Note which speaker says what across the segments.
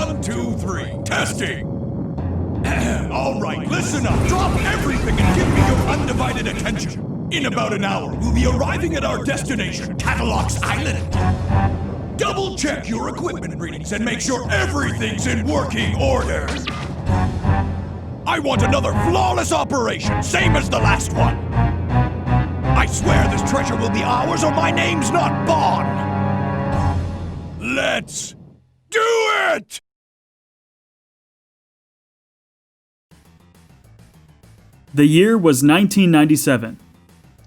Speaker 1: 1, 2, 3. Testing. All right, listen up. Drop everything and give me your undivided attention. In about an hour, we'll be arriving at our destination, Kattelox Island. Double check your equipment readings and make sure everything's in working order. I want another flawless operation, same as the last one. I swear this treasure will be ours or my name's not Bond. Let's do it!
Speaker 2: The year was 1997.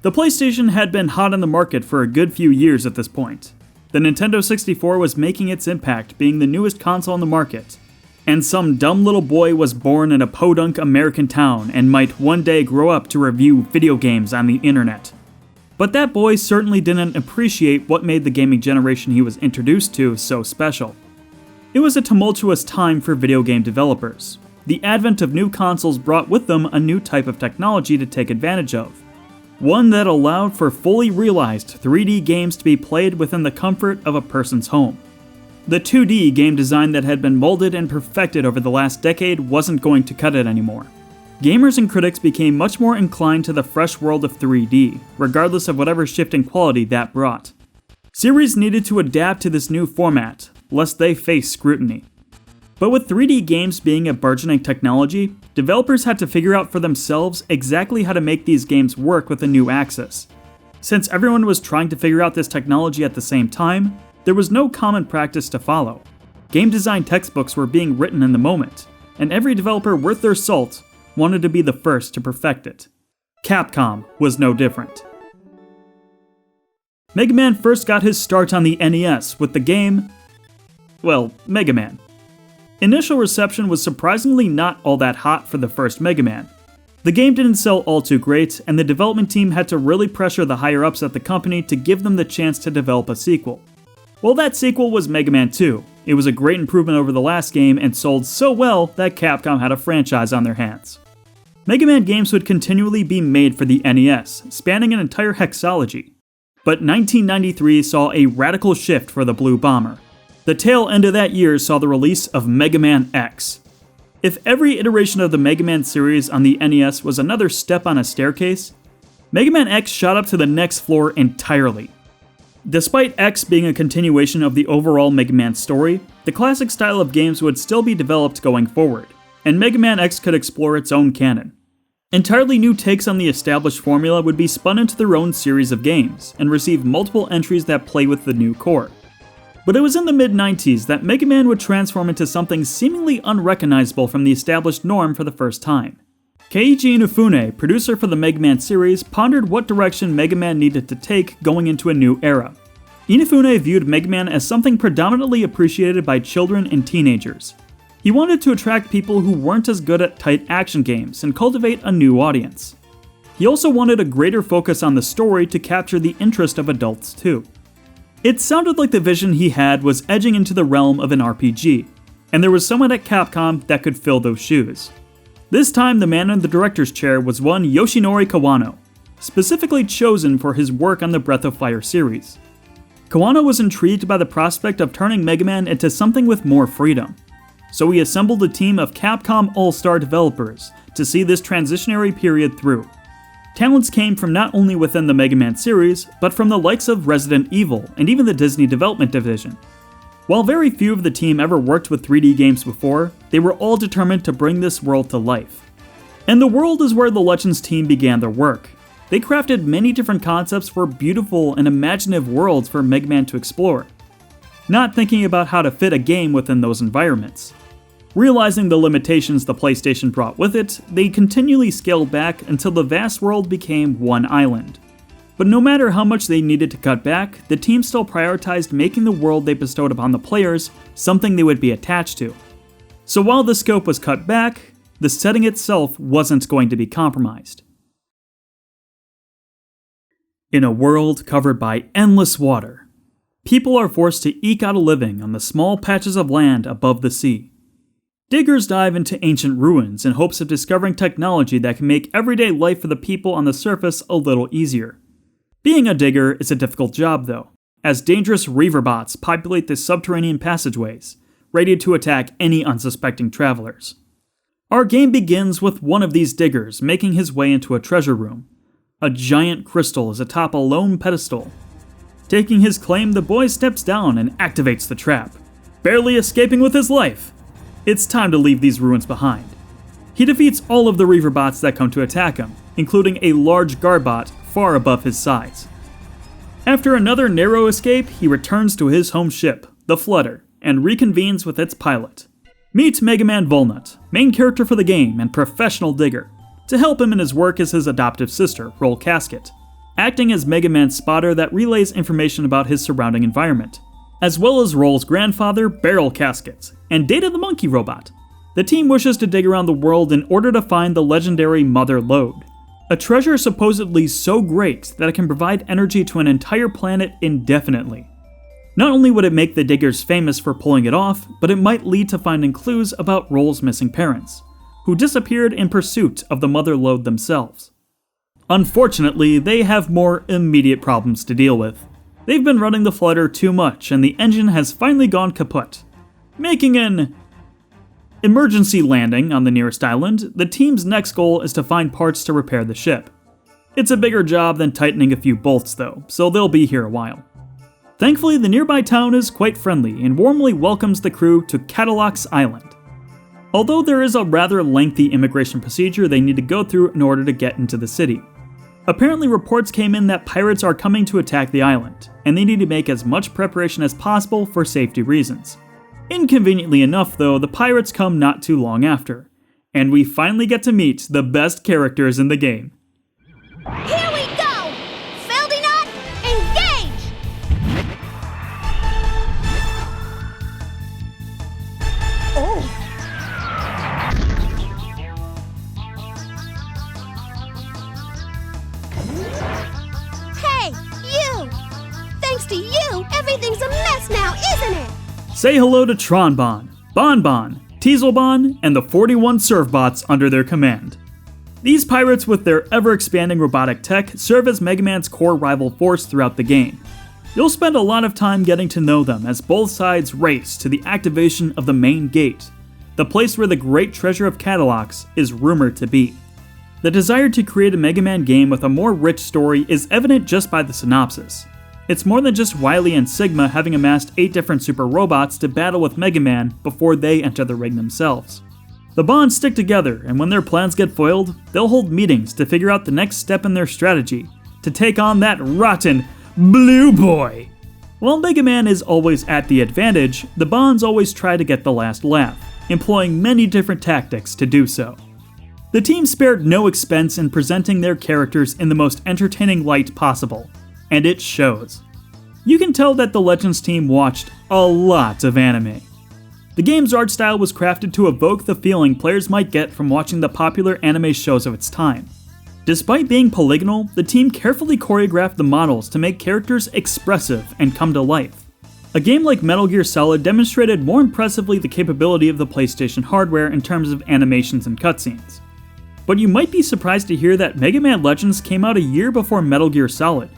Speaker 2: The PlayStation had been hot on the market for a good few years at this point. The Nintendo 64 was making its impact, being the newest console on the market. And some dumb little boy was born in a podunk American town and might one day grow up to review video games on the internet. But that boy certainly didn't appreciate what made the gaming generation he was introduced to so special. It was a tumultuous time for video game developers. The advent of new consoles brought with them a new type of technology to take advantage of. One that allowed for fully realized 3D games to be played within the comfort of a person's home. The 2D game design that had been molded and perfected over the last decade wasn't going to cut it anymore. Gamers and critics became much more inclined to the fresh world of 3D, regardless of whatever shift in quality that brought. Series needed to adapt to this new format, lest they face scrutiny. But with 3D games being a burgeoning technology, developers had to figure out for themselves exactly how to make these games work with a new axis. Since everyone was trying to figure out this technology at the same time, there was no common practice to follow. Game design textbooks were being written in the moment, and every developer worth their salt wanted to be the first to perfect it. Capcom was no different. Mega Man first got his start on the NES with the game, Mega Man. Initial reception was surprisingly not all that hot for the first Mega Man. The game didn't sell all too great, and the development team had to really pressure the higher-ups at the company to give them the chance to develop a sequel. Well, that sequel was Mega Man 2. It was a great improvement over the last game and sold so well that Capcom had a franchise on their hands. Mega Man games would continually be made for the NES, spanning an entire hexalogy. But 1993 saw a radical shift for the Blue Bomber. The tail end of that year saw the release of Mega Man X. If every iteration of the Mega Man series on the NES was another step on a staircase, Mega Man X shot up to the next floor entirely. Despite X being a continuation of the overall Mega Man story, the classic style of games would still be developed going forward, and Mega Man X could explore its own canon. Entirely new takes on the established formula would be spun into their own series of games, and receive multiple entries that play with the new core. But it was in the mid-90s that Mega Man would transform into something seemingly unrecognizable from the established norm for the first time. Keiji Inafune, producer for the Mega Man series, pondered what direction Mega Man needed to take going into a new era. Inafune viewed Mega Man as something predominantly appreciated by children and teenagers. He wanted to attract people who weren't as good at tight action games and cultivate a new audience. He also wanted a greater focus on the story to capture the interest of adults too. It sounded like the vision he had was edging into the realm of an RPG, and there was someone at Capcom that could fill those shoes. This time, the man in the director's chair was one Yoshinori Kawano, specifically chosen for his work on the Breath of Fire series. Kawano was intrigued by the prospect of turning Mega Man into something with more freedom, so he assembled a team of Capcom All-Star developers to see this transitionary period through. Talents came from not only within the Mega Man series, but from the likes of Resident Evil and even the Disney Development Division. While very few of the team ever worked with 3D games before, they were all determined to bring this world to life. And the world is where the Legends team began their work. They crafted many different concepts for beautiful and imaginative worlds for Mega Man to explore, not thinking about how to fit a game within those environments. Realizing the limitations the PlayStation brought with it, they continually scaled back until the vast world became one island. But no matter how much they needed to cut back, the team still prioritized making the world they bestowed upon the players something they would be attached to. So while the scope was cut back, the setting itself wasn't going to be compromised. In a world covered by endless water, people are forced to eke out a living on the small patches of land above the sea. Diggers dive into ancient ruins in hopes of discovering technology that can make everyday life for the people on the surface a little easier. Being a digger is a difficult job though, as dangerous reaver bots populate the subterranean passageways, ready to attack any unsuspecting travelers. Our game begins with one of these diggers making his way into a treasure room. A giant crystal is atop a lone pedestal. Taking his claim, the boy steps down and activates the trap, barely escaping with his life. It's time to leave these ruins behind. He defeats all of the Reaver bots that come to attack him, including a large Garbot far above his size. After another narrow escape, he returns to his home ship, the Flutter, and reconvenes with its pilot. Meet MegaMan Volnut, main character for the game and professional digger. To help him in his work is his adoptive sister, Roll Casket, acting as MegaMan's spotter that relays information about his surrounding environment, as well as Roll's grandfather, Barrel Casket, and Data the monkey robot. The team wishes to dig around the world in order to find the legendary Mother Lode, a treasure supposedly so great that it can provide energy to an entire planet indefinitely. Not only would it make the diggers famous for pulling it off, but it might lead to finding clues about Roll's missing parents, who disappeared in pursuit of the Mother Lode themselves. Unfortunately, they have more immediate problems to deal with. They've been running the Flutter too much and the engine has finally gone kaput. Making an emergency landing on the nearest island, the team's next goal is to find parts to repair the ship. It's a bigger job than tightening a few bolts though, so they'll be here a while. Thankfully, the nearby town is quite friendly and warmly welcomes the crew to Kattelox Island. Although there is a rather lengthy immigration procedure they need to go through in order to get into the city. Apparently reports came in that pirates are coming to attack the island, and they need to make as much preparation as possible for safety reasons. Inconveniently enough though, the pirates come not too long after, and we finally get to meet the best characters in the game.
Speaker 3: Here we go! Feldinot, engage! Oh! Hey, you! Thanks to you, everything's a mess now, isn't it?
Speaker 2: Say hello to Tronbon, Bonbon, Teaselbon, and the 41 Servbots under their command. These pirates with their ever-expanding robotic tech serve as MegaMan's core rival force throughout the game. You'll spend a lot of time getting to know them as both sides race to the activation of the main gate, the place where the great treasure of Kattelox is rumored to be. The desire to create a MegaMan game with a more rich story is evident just by the synopsis. It's more than just Wily and Sigma having amassed 8 different super robots to battle with MegaMan before they enter the ring themselves. The bonds stick together, and when their plans get foiled, they'll hold meetings to figure out the next step in their strategy to take on that rotten Blue Boy. While MegaMan is always at the advantage, the bonds always try to get the last laugh, employing many different tactics to do so. The team spared no expense in presenting their characters in the most entertaining light possible, and it shows. You can tell that the Legends team watched a lot of anime. The game's art style was crafted to evoke the feeling players might get from watching the popular anime shows of its time. Despite being polygonal, the team carefully choreographed the models to make characters expressive and come to life. A game like Metal Gear Solid demonstrated more impressively the capability of the PlayStation hardware in terms of animations and cutscenes. But you might be surprised to hear that MegaMan Legends came out a year before Metal Gear Solid.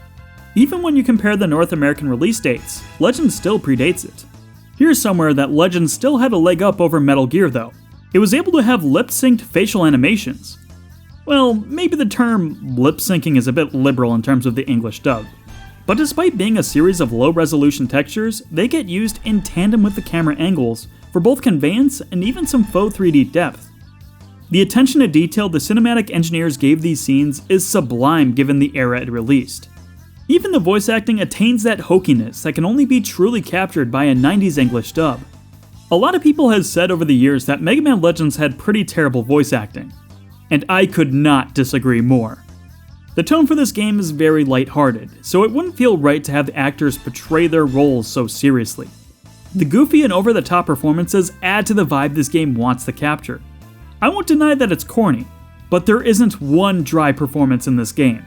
Speaker 2: Even when you compare the North American release dates, Legends still predates it. Here's somewhere that Legends still had a leg up over Metal Gear though. It was able to have lip-synced facial animations. Well, maybe the term lip-syncing is a bit liberal in terms of the English dub. But despite being a series of low-resolution textures, they get used in tandem with the camera angles for both conveyance and even some faux 3D depth. The attention to detail the cinematic engineers gave these scenes is sublime given the era it released. Even the voice acting attains that hokiness that can only be truly captured by a 90s English dub. A lot of people have said over the years that MegaMan Legends had pretty terrible voice acting, and I could not disagree more. The tone for this game is very lighthearted, so it wouldn't feel right to have the actors portray their roles so seriously. The goofy and over-the-top performances add to the vibe this game wants to capture. I won't deny that it's corny, but there isn't one dry performance in this game.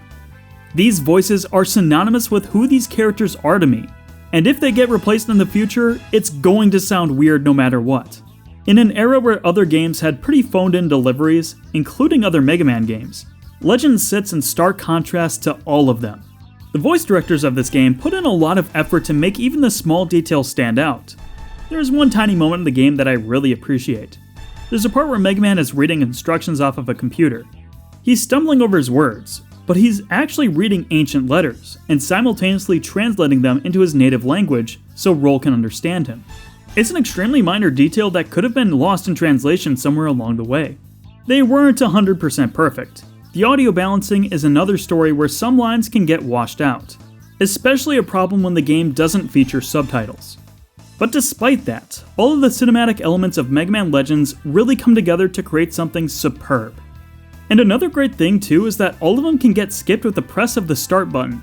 Speaker 2: These voices are synonymous with who these characters are to me, and if they get replaced in the future, it's going to sound weird no matter what. In an era where other games had pretty phoned-in deliveries, including other Mega Man games, Legends sits in stark contrast to all of them. The voice directors of this game put in a lot of effort to make even the small details stand out. There's one tiny moment in the game that I really appreciate. There's a part where MegaMan is reading instructions off of a computer. He's stumbling over his words, but he's actually reading ancient letters and simultaneously translating them into his native language so Roll can understand him. It's an extremely minor detail that could have been lost in translation somewhere along the way. They weren't 100% perfect. The audio balancing is another story where some lines can get washed out, especially a problem when the game doesn't feature subtitles. But despite that, all of the cinematic elements of MegaMan Legends really come together to create something superb. And another great thing too is that all of them can get skipped with the press of the start button.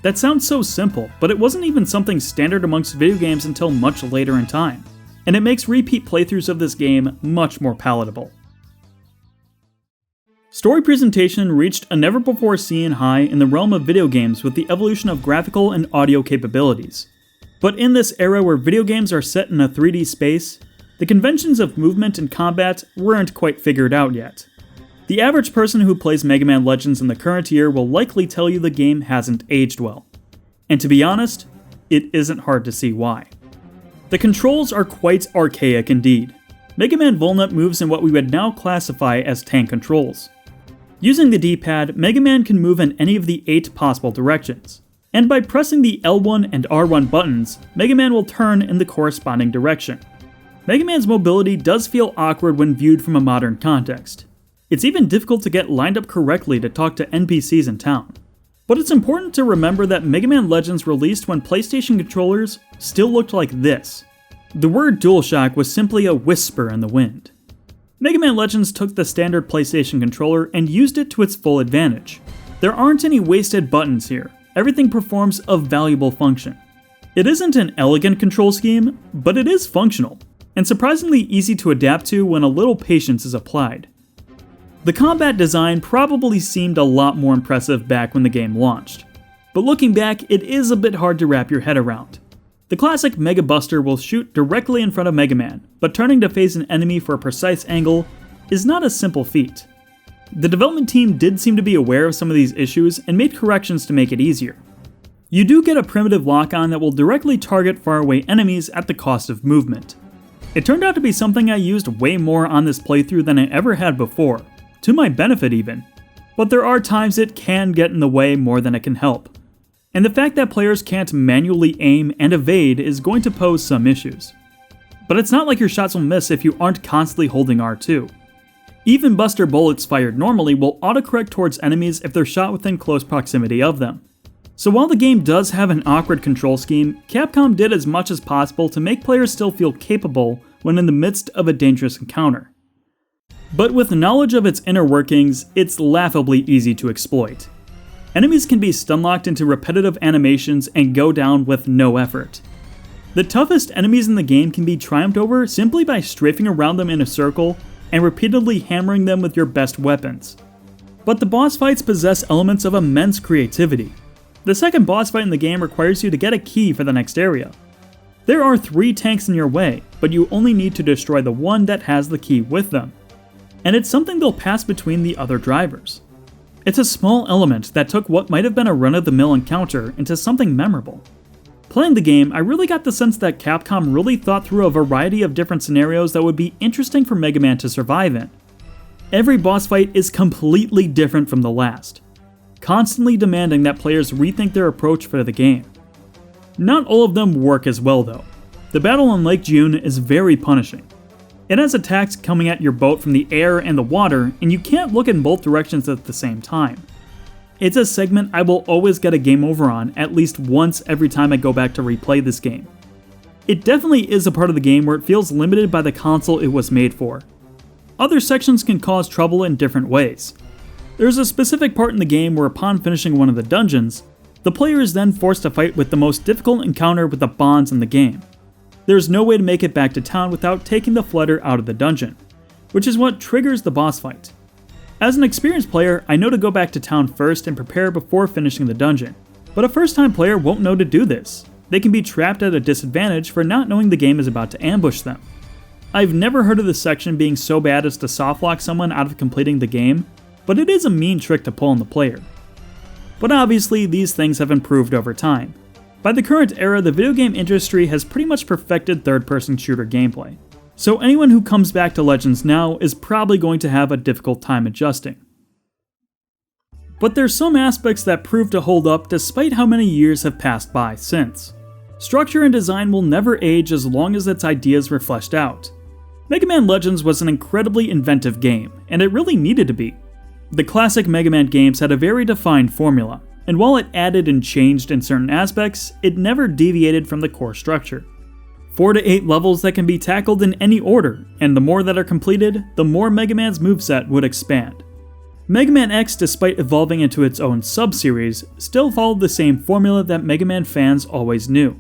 Speaker 2: That sounds so simple, but it wasn't even something standard amongst video games until much later in time, and it makes repeat playthroughs of this game much more palatable. Story presentation reached a never-before-seen high in the realm of video games with the evolution of graphical and audio capabilities. But in this era where video games are set in a 3D space, the conventions of movement and combat weren't quite figured out yet. The average person who plays MegaMan Legends in the current year will likely tell you the game hasn't aged well. And to be honest, it isn't hard to see why. The controls are quite archaic indeed. MegaMan Volnut moves in what we would now classify as tank controls. Using the D-pad, MegaMan can move in any of the 8 possible directions. And by pressing the L1 and R1 buttons, MegaMan will turn in the corresponding direction. MegaMan's mobility does feel awkward when viewed from a modern context. It's even difficult to get lined up correctly to talk to NPCs in town. But it's important to remember that MegaMan Legends released when PlayStation controllers still looked like this. The word DualShock was simply a whisper in the wind. MegaMan Legends took the standard PlayStation controller and used it to its full advantage. There aren't any wasted buttons here. Everything performs a valuable function. It isn't an elegant control scheme, but it is functional, and surprisingly easy to adapt to when a little patience is applied. The combat design probably seemed a lot more impressive back when the game launched, but looking back, it is a bit hard to wrap your head around. The classic Mega Buster will shoot directly in front of MegaMan, but turning to face an enemy for a precise angle is not a simple feat. The development team did seem to be aware of some of these issues and made corrections to make it easier. You do get a primitive lock-on that will directly target faraway enemies at the cost of movement. It turned out to be something I used way more on this playthrough than I ever had before, to my benefit even, but there are times it can get in the way more than it can help. And the fact that players can't manually aim and evade is going to pose some issues. But it's not like your shots will miss if you aren't constantly holding R2. Even Buster bullets fired normally will autocorrect towards enemies if they're shot within close proximity of them. So while the game does have an awkward control scheme, Capcom did as much as possible to make players still feel capable when in the midst of a dangerous encounter. But with knowledge of its inner workings, it's laughably easy to exploit. Enemies can be stun-locked into repetitive animations and go down with no effort. The toughest enemies in the game can be triumphed over simply by strafing around them in a circle and repeatedly hammering them with your best weapons. But the boss fights possess elements of immense creativity. The second boss fight in the game requires you to get a key for the next area. There are 3 tanks in your way, but you only need to destroy the one that has the key with them. And it's something they'll pass between the other drivers. It's a small element that took what might have been a run-of-the-mill encounter into something memorable. Playing the game, I really got the sense that Capcom really thought through a variety of different scenarios that would be interesting for Mega Man to survive in. Every boss fight is completely different from the last, constantly demanding that players rethink their approach for the game. Not all of them work as well though. The battle on Lake June is very punishing. It has attacks coming at your boat from the air and the water, and you can't look in both directions at the same time. It's a segment I will always get a game over on at least once every time I go back to replay this game. It definitely is a part of the game where it feels limited by the console it was made for. Other sections can cause trouble in different ways. There's a specific part in the game where upon finishing one of the dungeons, the player is then forced to fight with the most difficult encounter with the bonds in the game. There's no way to make it back to town without taking the flutter out of the dungeon, which is what triggers the boss fight. As an experienced player, I know to go back to town first and prepare before finishing the dungeon, but a first-time player won't know to do this. They can be trapped at a disadvantage for not knowing the game is about to ambush them. I've never heard of this section being so bad as to softlock someone out of completing the game, but it is a mean trick to pull on the player. But obviously, these things have improved over time. By the current era, the video game industry has pretty much perfected third-person shooter gameplay, so anyone who comes back to Legends now is probably going to have a difficult time adjusting. But there's some aspects that prove to hold up despite how many years have passed by since. Structure and design will never age as long as its ideas were fleshed out. MegaMan Legends was an incredibly inventive game, and it really needed to be. The classic Mega Man games had a very defined formula, and while it added and changed in certain aspects, it never deviated from the core structure. 4 to 8 levels that can be tackled in any order, and the more that are completed, the more Mega Man's moveset would expand. Mega Man X, despite evolving into its own sub-series, still followed the same formula that Mega Man fans always knew.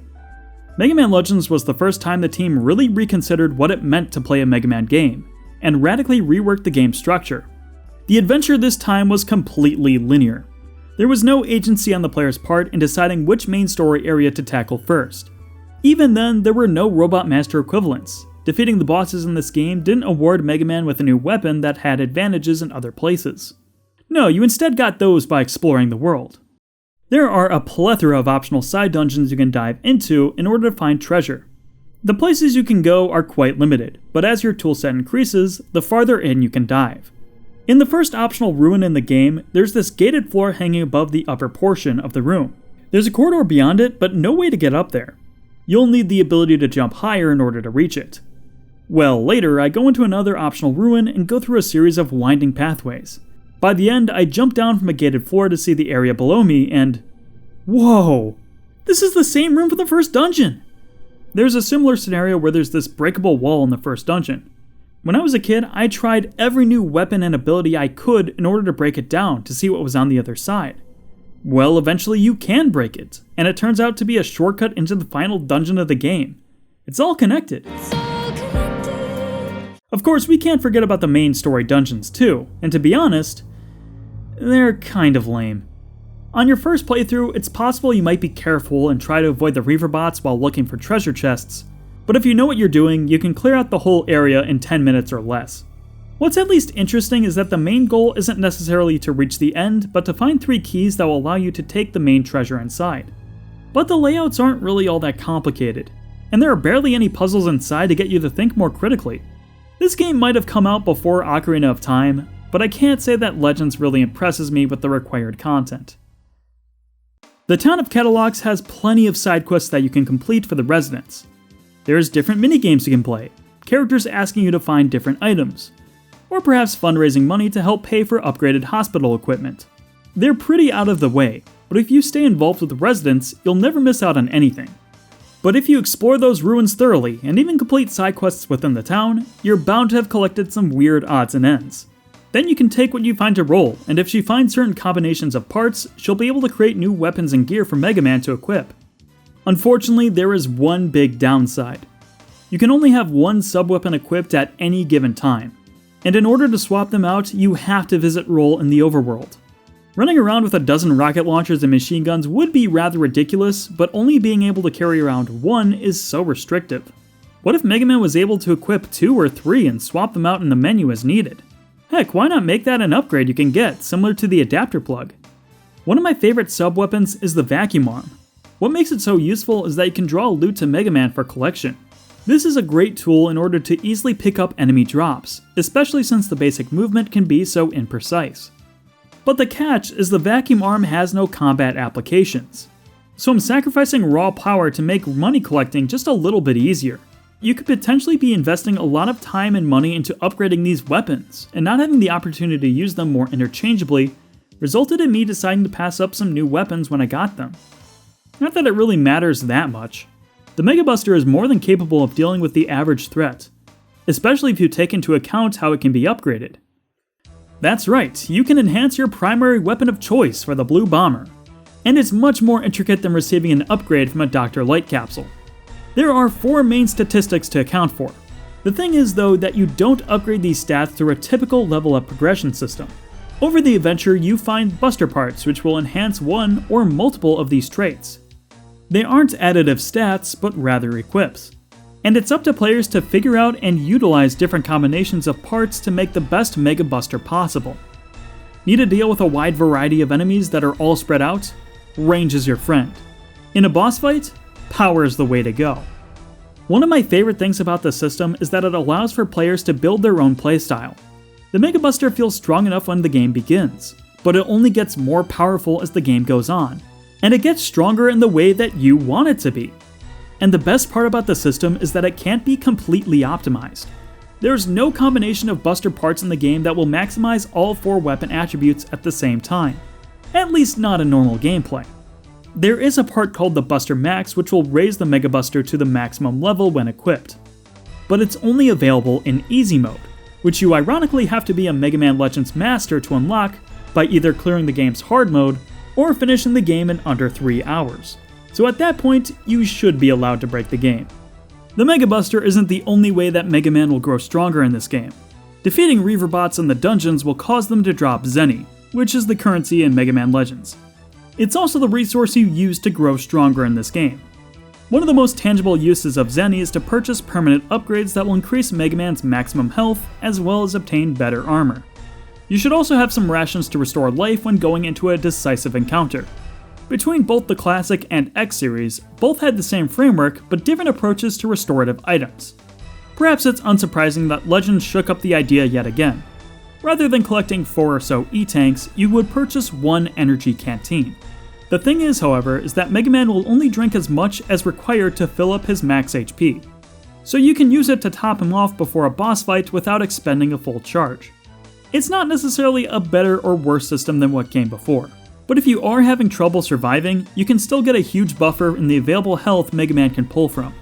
Speaker 2: Mega Man Legends was the first time the team really reconsidered what it meant to play a Mega Man game, and radically reworked the game's structure. The adventure this time was completely linear. There was no agency on the player's part in deciding which main story area to tackle first. Even then, there were no Robot Master equivalents. Defeating the bosses in this game didn't award Mega Man with a new weapon that had advantages in other places. No, you instead got those by exploring the world. There are a plethora of optional side dungeons you can dive into in order to find treasure. The places you can go are quite limited, but as your toolset increases, the farther in you can dive. In the first optional ruin in the game, there's this gated floor hanging above the upper portion of the room. There's a corridor beyond it, but no way to get up there. You'll need the ability to jump higher in order to reach it. Well, later I go into another optional ruin and go through a series of winding pathways. By the end, I jump down from a gated floor to see the area below me and... whoa! This is the same room from the first dungeon! There's a similar scenario where there's this breakable wall in the first dungeon. When I was a kid, I tried every new weapon and ability I could in order to break it down to see what was on the other side. Well, eventually you can break it, and it turns out to be a shortcut into the final dungeon of the game. It's all connected. Of course, we can't forget about the main story dungeons too, and to be honest, they're kind of lame. On your first playthrough, it's possible you might be careful and try to avoid the Reaver bots while looking for treasure chests, but if you know what you're doing, you can clear out the whole area in 10 minutes or less. What's at least interesting is that the main goal isn't necessarily to reach the end, but to find 3 keys that will allow you to take the main treasure inside. But the layouts aren't really all that complicated, and there are barely any puzzles inside to get you to think more critically. This game might have come out before Ocarina of Time, but I can't say that Legends really impresses me with the required content. The town of Kattelox has plenty of side quests that you can complete for the residents. There's different minigames you can play, characters asking you to find different items, or perhaps fundraising money to help pay for upgraded hospital equipment. They're pretty out of the way, but if you stay involved with the residents, you'll never miss out on anything. But if you explore those ruins thoroughly and even complete side quests within the town, you're bound to have collected some weird odds and ends. Then you can take what you find to roll, and if she finds certain combinations of parts, she'll be able to create new weapons and gear for Mega Man to equip. Unfortunately, there is one big downside. You can only have one sub-weapon equipped at any given time, and in order to swap them out, you have to visit roll in the overworld. Running around with a dozen rocket launchers and machine guns would be rather ridiculous, but only being able to carry around one is so restrictive. What if Mega Man was able to equip 2 or 3 and swap them out in the menu as needed? Heck, why not make that an upgrade you can get, similar to the adapter plug? One of my favorite sub-weapons is the vacuum arm. What makes it so useful is that you can draw loot to Mega Man for collection. This is a great tool in order to easily pick up enemy drops, especially since the basic movement can be so imprecise. But the catch is the vacuum arm has no combat applications. So I'm sacrificing raw power to make money collecting just a little bit easier. You could potentially be investing a lot of time and money into upgrading these weapons, and not having the opportunity to use them more interchangeably resulted in me deciding to pass up some new weapons when I got them. Not that it really matters that much. The Mega Buster is more than capable of dealing with the average threat, especially if you take into account how it can be upgraded. That's right, you can enhance your primary weapon of choice for the Blue Bomber, and it's much more intricate than receiving an upgrade from a Dr. Light capsule. There are 4 main statistics to account for. The thing is though that you don't upgrade these stats through a typical level up progression system. Over the adventure you find buster parts which will enhance one or multiple of these traits. They aren't additive stats, but rather equips. And it's up to players to figure out and utilize different combinations of parts to make the best Mega Buster possible. Need to deal with a wide variety of enemies that are all spread out? Range is your friend. In a boss fight, power is the way to go. One of my favorite things about the system is that it allows for players to build their own playstyle. The Mega Buster feels strong enough when the game begins, but it only gets more powerful as the game goes on, and it gets stronger in the way that you want it to be. And the best part about the system is that it can't be completely optimized. There's no combination of Buster parts in the game that will maximize all 4 weapon attributes at the same time, at least not in normal gameplay. There is a part called the Buster Max which will raise the Mega Buster to the maximum level when equipped, but it's only available in Easy Mode, which you ironically have to be a MegaMan Legends master to unlock by either clearing the game's hard mode or finishing the game in under 3 hours. So at that point, you should be allowed to break the game. The Mega Buster isn't the only way that Mega Man will grow stronger in this game. Defeating Reaver bots in the dungeons will cause them to drop Zenny, which is the currency in Mega Man Legends. It's also the resource you use to grow stronger in this game. One of the most tangible uses of Zenny is to purchase permanent upgrades that will increase Mega Man's maximum health, as well as obtain better armor. You should also have some rations to restore life when going into a decisive encounter. Between both the Classic and X series, both had the same framework, but different approaches to restorative items. Perhaps it's unsurprising that Legends shook up the idea yet again. Rather than collecting 4 or so E-Tanks, you would purchase 1 energy canteen. The thing is, however, is that Mega Man will only drink as much as required to fill up his max HP, so you can use it to top him off before a boss fight without expending a full charge. It's not necessarily a better or worse system than what came before, but if you are having trouble surviving, you can still get a huge buffer in the available health Mega Man can pull from.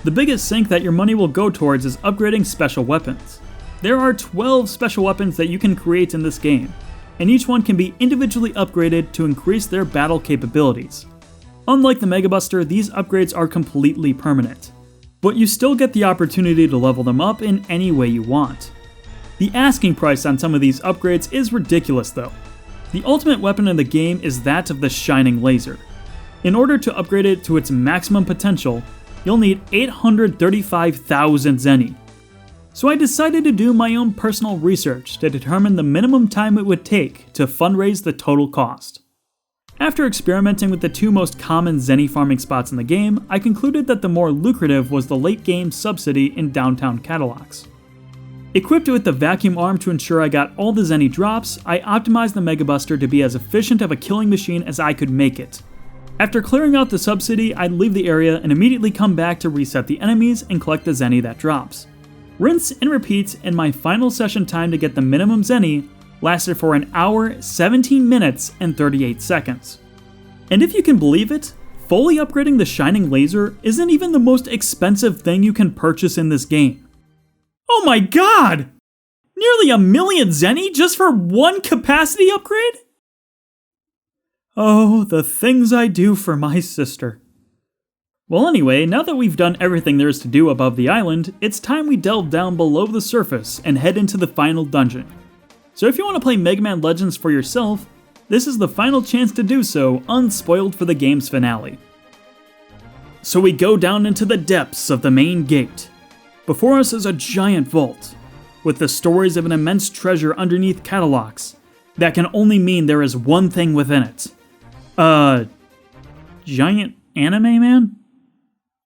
Speaker 2: The biggest sink that your money will go towards is upgrading special weapons. There are 12 special weapons that you can create in this game, and each one can be individually upgraded to increase their battle capabilities. Unlike the Mega Buster, these upgrades are completely permanent, but you still get the opportunity to level them up in any way you want. The asking price on some of these upgrades is ridiculous though. The ultimate weapon in the game is that of the Shining Laser. In order to upgrade it to its maximum potential, you'll need 835,000 Zenny. So I decided to do my own personal research to determine the minimum time it would take to fundraise the total cost. After experimenting with the 2 most common Zenny farming spots in the game, I concluded that the more lucrative was the late game subsidy in downtown Kattelox. Equipped with the vacuum arm to ensure I got all the Zenny drops, I optimized the Mega Buster to be as efficient of a killing machine as I could make it. After clearing out the subsidy, I'd leave the area and immediately come back to reset the enemies and collect the Zenny that drops. Rinse and repeat, and my final session time to get the minimum Zenny lasted for 1 hour, 17 minutes, and 38 seconds. And if you can believe it, fully upgrading the Shining Laser isn't even the most expensive thing you can purchase in this game. Oh my god! Nearly 1 million Zenny just for 1 capacity upgrade? Oh, the things I do for my sister. Well anyway, now that we've done everything there is to do above the island, it's time we delve down below the surface and head into the final dungeon. So if you want to play Mega Man Legends for yourself, this is the final chance to do so, unspoiled for the game's finale. So we go down into the depths of the main gate. Before us is a giant vault, with the stories of an immense treasure underneath Kattelox. That can only mean there is one thing within it. Giant anime man?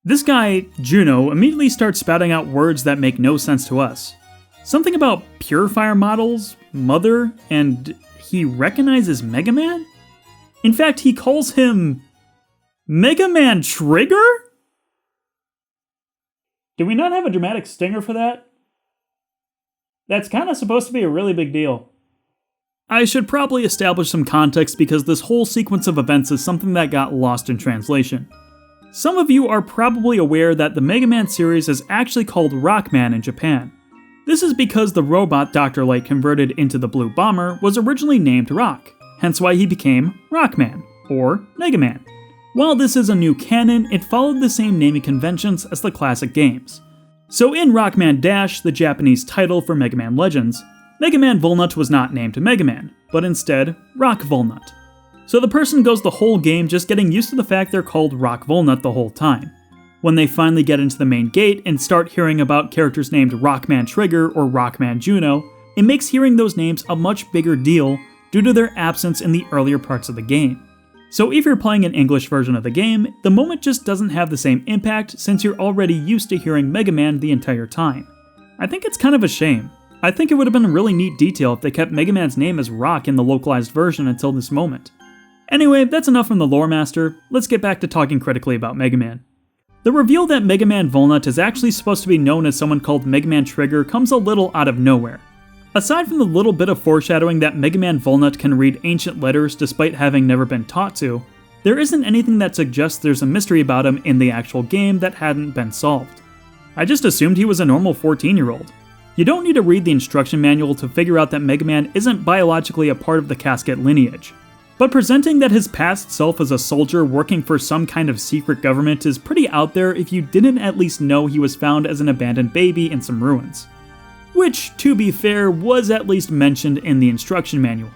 Speaker 2: This guy, Juno, immediately starts spouting out words that make no sense to us. Something about purifier models, mother, and he recognizes Mega Man? In fact, he calls him Mega Man Trigger? Do we not have a dramatic stinger for that? That's kind of supposed to be a really big deal. I should probably establish some context because this whole sequence of events is something that got lost in translation. Some of you are probably aware that the Mega Man series is actually called Rockman in Japan. This is because the robot Dr. Light converted into the Blue Bomber was originally named Rock, hence why he became Rockman, or Mega Man. While this is a new canon, it followed the same naming conventions as the classic games. So in Rockman Dash, the Japanese title for Mega Man Legends, Mega Man Volnut was not named Mega Man, but instead Rock Volnut. So the person goes the whole game just getting used to the fact they're called Rock Volnut the whole time. When they finally get into the main gate and start hearing about characters named Rockman Trigger or Rockman Juno, it makes hearing those names a much bigger deal due to their absence in the earlier parts of the game. So if you're playing an English version of the game, the moment just doesn't have the same impact since you're already used to hearing Mega Man the entire time. I think it's kind of a shame. I think it would have been a really neat detail if they kept Mega Man's name as Rock in the localized version until this moment. Anyway, that's enough from the lore master, let's get back to talking critically about Mega Man. The reveal that Mega Man Volnut is actually supposed to be known as someone called Mega Man Trigger comes a little out of nowhere. Aside from the little bit of foreshadowing that Mega Man Volnut can read ancient letters despite having never been taught to, there isn't anything that suggests there's a mystery about him in the actual game that hadn't been solved. I just assumed he was a normal 14-year-old. You don't need to read the instruction manual to figure out that Mega Man isn't biologically a part of the Casket lineage. But presenting that his past self as a soldier working for some kind of secret government is pretty out there if you didn't at least know he was found as an abandoned baby in some ruins. Which, to be fair, was at least mentioned in the instruction manual.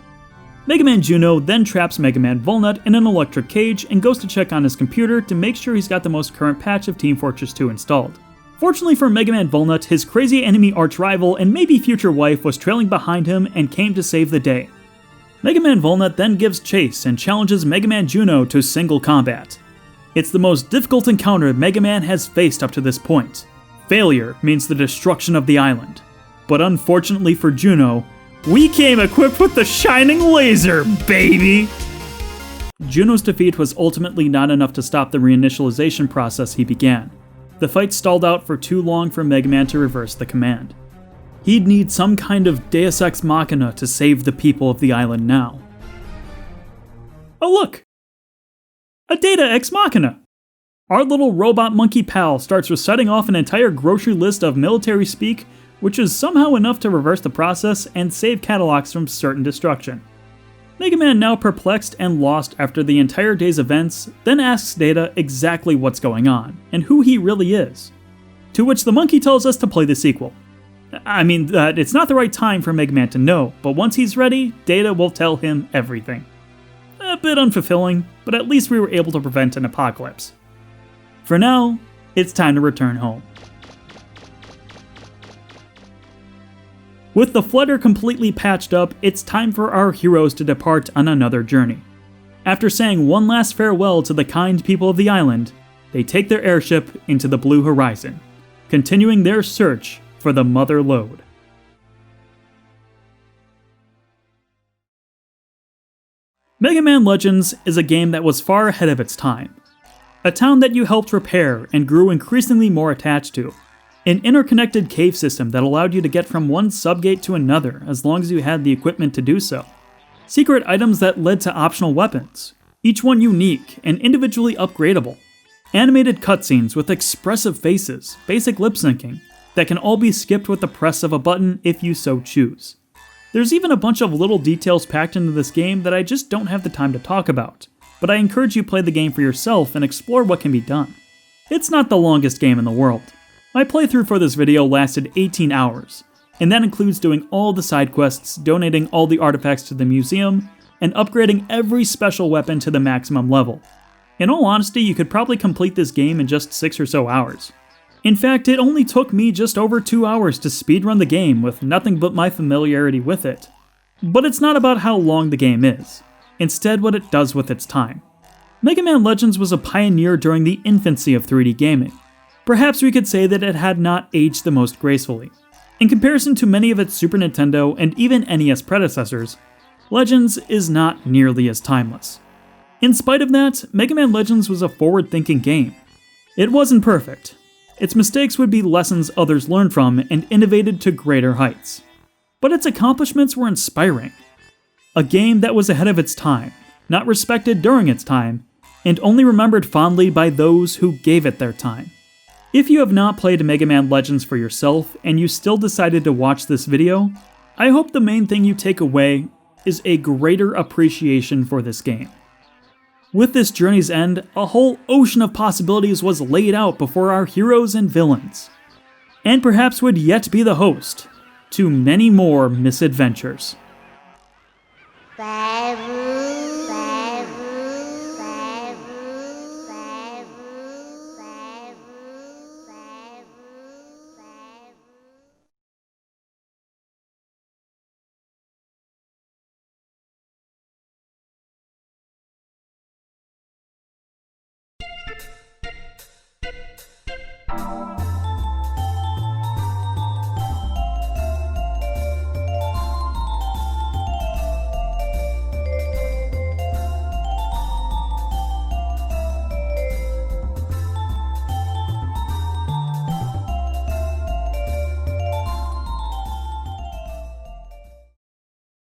Speaker 2: Mega Man Juno then traps Mega Man Volnut in an electric cage and goes to check on his computer to make sure he's got the most current patch of Team Fortress 2 installed. Fortunately for Mega Man Volnut, his crazy enemy arch-rival and maybe future wife was trailing behind him and came to save the day. Mega Man Volnut then gives chase and challenges Mega Man Juno to single combat. It's the most difficult encounter Mega Man has faced up to this point. Failure means the destruction of the island. But unfortunately for Juno, we came equipped with the shining laser, baby! Juno's defeat was ultimately not enough to stop the reinitialization process he began. The fight stalled out for too long for Mega Man to reverse the command. He'd need some kind of Deus Ex Machina to save the people of the island now. Oh look! A Data Ex Machina! Our little robot monkey pal starts reciting off an entire grocery list of military speak, which is somehow enough to reverse the process and save Kattelox from certain destruction. Mega Man, now perplexed and lost after the entire day's events, then asks Data exactly what's going on, and who he really is. To which the monkey tells us to play the sequel. I mean, that it's not the right time for Mega Man to know, but once he's ready, Data will tell him everything. A bit unfulfilling, but at least we were able to prevent an apocalypse. For now, it's time to return home. With the flutter completely patched up, it's time for our heroes to depart on another journey. After saying one last farewell to the kind people of the island, they take their airship into the blue horizon, continuing their search for the Mother Lode. Mega Man Legends is a game that was far ahead of its time. A town that you helped repair and grew increasingly more attached to. An interconnected cave system that allowed you to get from one subgate to another as long as you had the equipment to do so. Secret items that led to optional weapons, each one unique and individually upgradable. Animated cutscenes with expressive faces, basic lip syncing, that can all be skipped with the press of a button if you so choose. There's even a bunch of little details packed into this game that I just don't have the time to talk about, but I encourage you play the game for yourself and explore what can be done. It's not the longest game in the world. My playthrough for this video lasted 18 hours, and that includes doing all the side quests, donating all the artifacts to the museum, and upgrading every special weapon to the maximum level. In all honesty, you could probably complete this game in just 6 or so hours. In fact, it only took me just over 2 hours to speedrun the game with nothing but my familiarity with it. But it's not about how long the game is, instead what it does with its time. Mega Man Legends was a pioneer during the infancy of 3D gaming. Perhaps we could say that it had not aged the most gracefully. In comparison to many of its Super Nintendo and even NES predecessors, Legends is not nearly as timeless. In spite of that, Mega Man Legends was a forward-thinking game. It wasn't perfect. Its mistakes would be lessons others learned from and innovated to greater heights. But its accomplishments were inspiring. A game that was ahead of its time, not respected during its time, and only remembered fondly by those who gave it their time. If you have not played Mega Man Legends for yourself and you still decided to watch this video, I hope the main thing you take away is a greater appreciation for this game. With this journey's end, a whole ocean of possibilities was laid out before our heroes and villains, and perhaps would yet be the host to many more misadventures.